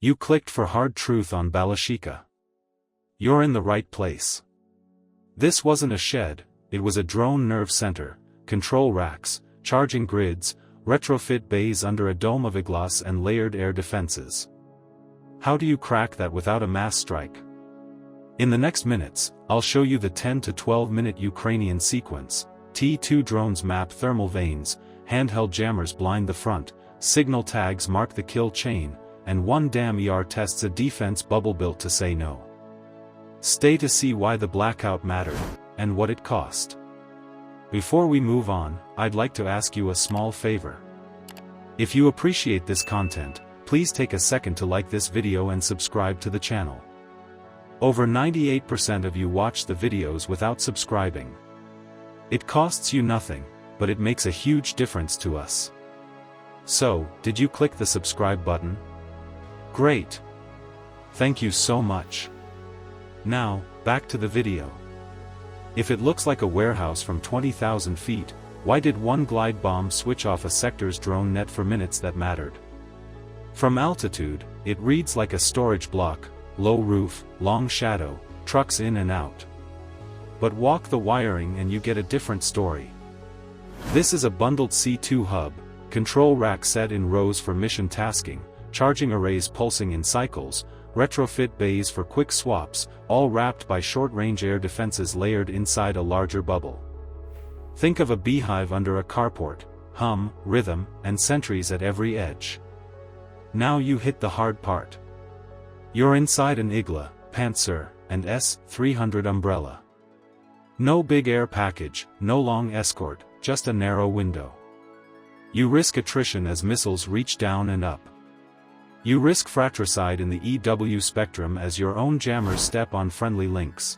You clicked for hard truth on Balashika. You're in the right place. This wasn't a shed, it was a drone nerve center, control racks, charging grids, retrofit bays under a dome of Iglas and layered air defenses. How do you crack that without a mass strike? In the next minutes, I'll show you the 10 to 12 minute Ukrainian sequence. T2 drones map thermal veins, handheld jammers blind the front, signal tags mark the kill chain, and one JDAM ER tests a defense bubble built to say no. Stay to see why the blackout mattered, and what it cost. Before we move on, I'd like to ask you a small favor. If you appreciate this content, please take a second to like this video and subscribe to the channel. Over 98% of you watch the videos without subscribing. It costs you nothing, but it makes a huge difference to us. So, did you click the subscribe button? Great! Thank you so much. Now, back to the video. If it looks like a warehouse from 20,000 feet, why did one glide bomb switch off a sector's drone net for minutes that mattered? From altitude, it reads like a storage block, low roof, long shadow, trucks in and out. But walk the wiring and you get a different story. This is a bundled C2 hub, control rack set in rows for mission tasking, charging arrays pulsing in cycles, retrofit bays for quick swaps, all wrapped by short-range air defenses layered inside a larger bubble. Think of a beehive under a carport, hum, rhythm, and sentries at every edge. Now you hit the hard part. You're inside an Igla, Panzer, and S-300 umbrella. No big air package, no long escort, just a narrow window. You risk attrition as missiles reach down and up. You risk fratricide in the EW spectrum as your own jammers step on friendly links.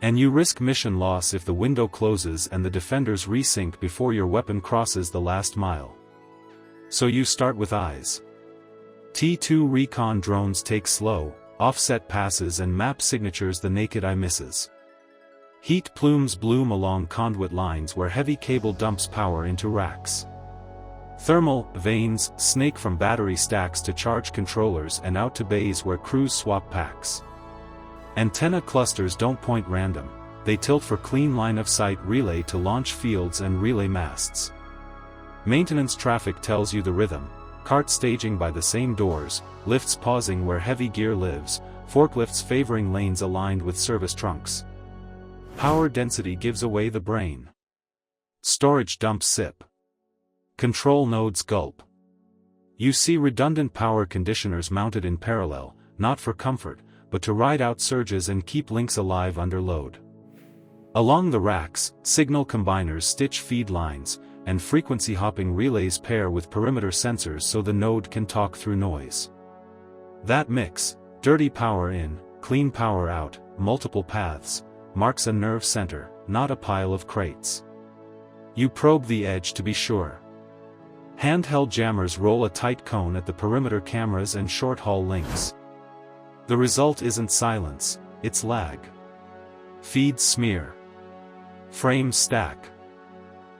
And you risk mission loss if the window closes and the defenders resync before your weapon crosses the last mile. So you start with eyes. T2 recon drones take slow, offset passes and map signatures the naked eye misses. Heat plumes bloom along conduit lines where heavy cable dumps power into racks. Thermal veins snake from battery stacks to charge controllers and out to bays where crews swap packs. Antenna clusters don't point random, they tilt for clean line-of-sight relay to launch fields and relay masts. Maintenance traffic tells you the rhythm, cart staging by the same doors, lifts pausing where heavy gear lives, forklifts favoring lanes aligned with service trunks. Power density gives away the brain. Storage dumps sip. Control nodes gulp. You see redundant power conditioners mounted in parallel, not for comfort, but to ride out surges and keep links alive under load. Along the racks, signal combiners stitch feed lines, and frequency hopping relays pair with perimeter sensors so the node can talk through noise. That mix, dirty power in, clean power out, multiple paths, marks a nerve center, not a pile of crates. You probe the edge to be sure. Handheld jammers roll a tight cone at the perimeter cameras and short-haul links. The result isn't silence, it's lag. Feeds smear. Frames stack.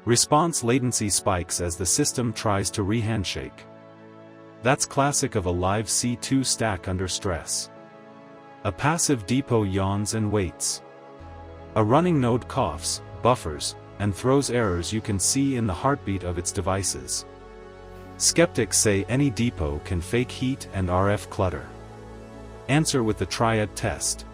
Response latency spikes as the system tries to re-handshake. That's classic of a live C2 stack under stress. A passive depot yawns and waits. A running node coughs, buffers, and throws errors you can see in the heartbeat of its devices. Skeptics say any depot can fake heat and RF clutter. Answer with the triad test.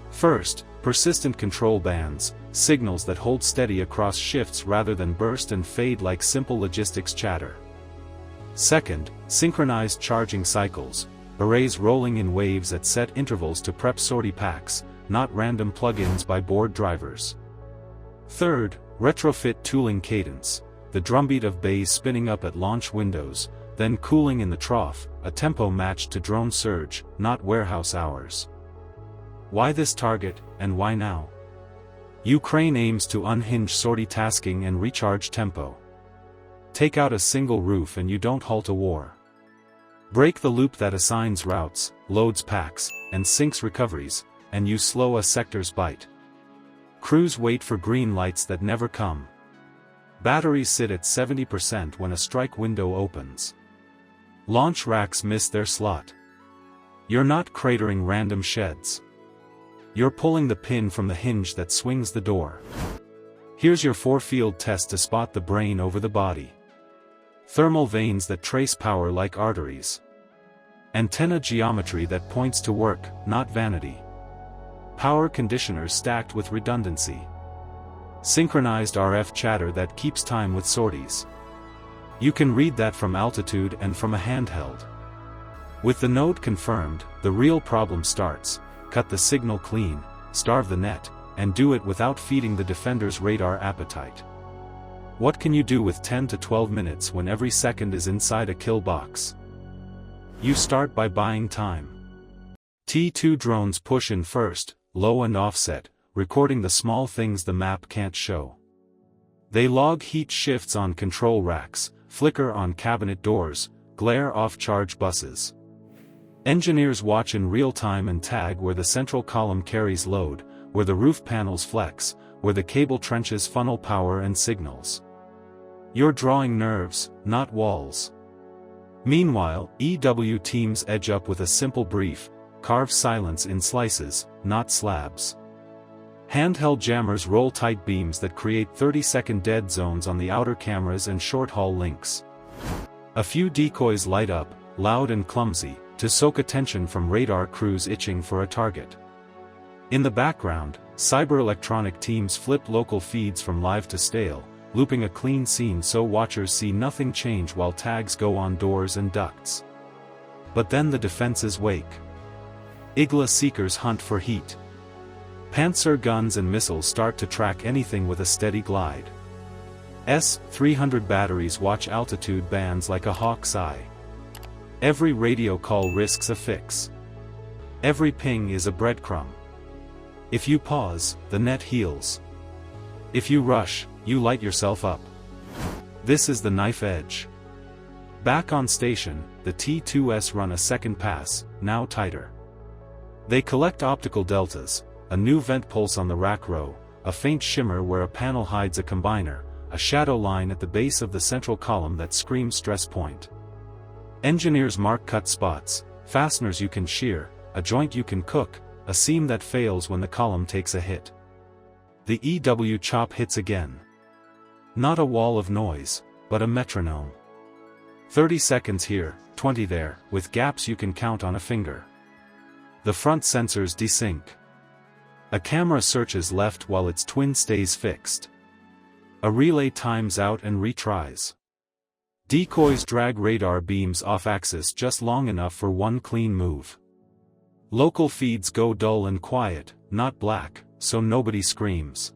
First, persistent control bands, signals that hold steady across shifts rather than burst and fade like simple logistics chatter. Second, synchronized charging cycles, arrays rolling in waves at set intervals to prep sortie packs, not random plug-ins by bored drivers. Third, retrofit tooling cadence, the drumbeat of bays spinning up at launch windows, then cooling in the trough, a tempo matched to drone surge, not warehouse hours. Why this target, and why now? Ukraine aims to unhinge sortie tasking and recharge tempo. Take out a single roof and you don't halt a war. Break the loop that assigns routes, loads packs, and syncs recoveries, and you slow a sector's bite. Crews wait for green lights that never come. Batteries sit at 70% when a strike window opens. Launch racks miss their slot. You're not cratering random sheds. You're pulling the pin from the hinge that swings the door. Here's your 4-field test to spot the brain over the body. Thermal veins that trace power like arteries. Antenna geometry that points to work, not vanity. Power conditioners stacked with redundancy. Synchronized RF chatter that keeps time with sorties. You can read that from altitude and from a handheld. With the node confirmed, the real problem starts: cut the signal clean, starve the net, and do it without feeding the defender's radar appetite. What can you do with 10 to 12 minutes when every second is inside a kill box? You start by buying time. T2 drones push in first, low and offset, recording the small things the map can't show. They log heat shifts on control racks, flicker on cabinet doors, glare off charge buses. Engineers watch in real time and tag where the central column carries load, where the roof panels flex, where the cable trenches funnel power and signals. You're drawing nerves, not walls. Meanwhile, EW teams edge up with a simple brief: carve silence in slices, not slabs. Handheld jammers roll tight beams that create 30-second dead zones on the outer cameras and short-haul links. A few decoys light up, loud and clumsy, to soak attention from radar crews itching for a target. In the background, cyber-electronic teams flip local feeds from live to stale, looping a clean scene so watchers see nothing change while tags go on doors and ducts. But then the defenses wake. Iglas seekers hunt for heat. Panzer guns and missiles start to track anything with a steady glide. S-300 batteries watch altitude bands like a hawk's eye. Every radio call risks a fix. Every ping is a breadcrumb. If you pause, the net heals. If you rush, you light yourself up. This is the knife edge. Back on station, the T2s run a second pass, now tighter. They collect optical deltas, a new vent pulse on the rack row, a faint shimmer where a panel hides a combiner, a shadow line at the base of the central column that screams stress point. Engineers mark cut spots, fasteners you can shear, a joint you can cook, a seam that fails when the column takes a hit. The EW chop hits again. Not a wall of noise, but a metronome. 30 seconds here, 20 there, with gaps you can count on a finger. The front sensors desync. A camera searches left while its twin stays fixed. A relay times out and retries. Decoys drag radar beams off axis just long enough for one clean move. Local feeds go dull and quiet, not black, so nobody screams.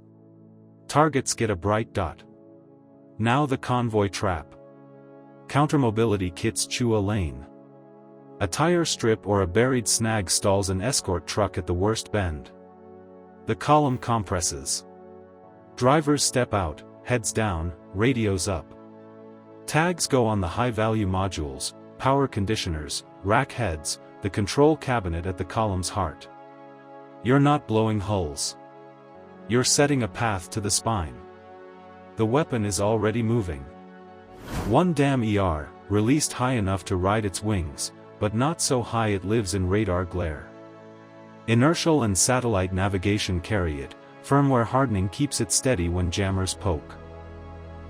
Targets get a bright dot. Now the convoy trap. Countermobility kits chew a lane. A tire strip or a buried snag stalls an escort truck at the worst bend. The column compresses. Drivers step out, heads down, radios up. Tags go on the high-value modules, power conditioners, rack heads, the control cabinet at the column's heart. You're not blowing hulls. You're setting a path to the spine. The weapon is already moving. One JDAM ER, released high enough to ride its wings, but not so high it lives in radar glare. Inertial and satellite navigation carry it, firmware hardening keeps it steady when jammers poke.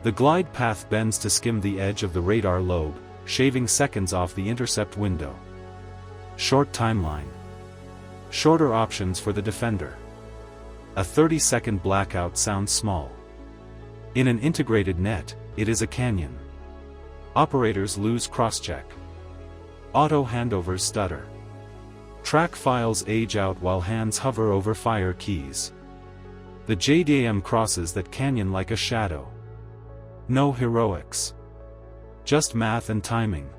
The glide path bends to skim the edge of the radar lobe, shaving seconds off the intercept window. Short timeline. Shorter options for the defender. A 30-second blackout sounds small. In an integrated net, it is a canyon. Operators lose crosscheck. Auto handovers stutter. Track files age out while hands hover over fire keys. The JDAM crosses that canyon like a shadow. No heroics. Just math and timing.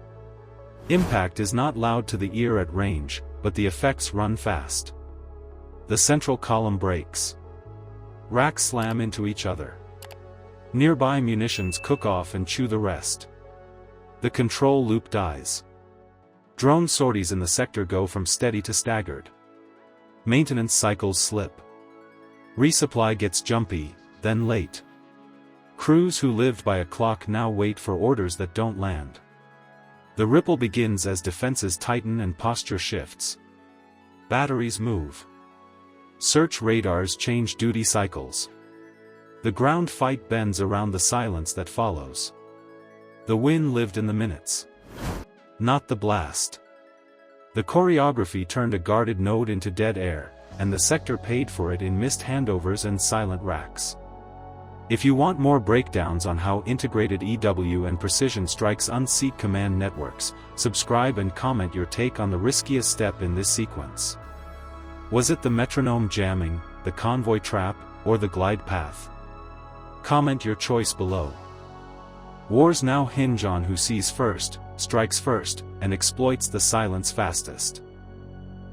Impact is not loud to the ear at range, but the effects run fast. The central column breaks. Racks slam into each other. Nearby munitions cook off and chew the rest. The control loop dies. Drone sorties in the sector go from steady to staggered. Maintenance cycles slip. Resupply gets jumpy, then late. Crews who lived by a clock now wait for orders that don't land. The ripple begins as defenses tighten and posture shifts. Batteries move. Search radars change duty cycles. The ground fight bends around the silence that follows. The win lived in the minutes, not the blast. The choreography turned a guarded node into dead air, and the sector paid for it in missed handovers and silent racks. If you want more breakdowns on how integrated EW and precision strikes unseat command networks, subscribe and comment your take on the riskiest step in this sequence. Was it the metronome jamming, the convoy trap, or the glide path? Comment your choice below. Wars now hinge on who sees first, strikes first, and exploits the silence fastest.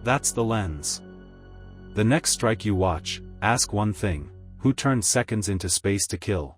That's the lens. The next strike you watch, ask one thing: who turned seconds into space to kill?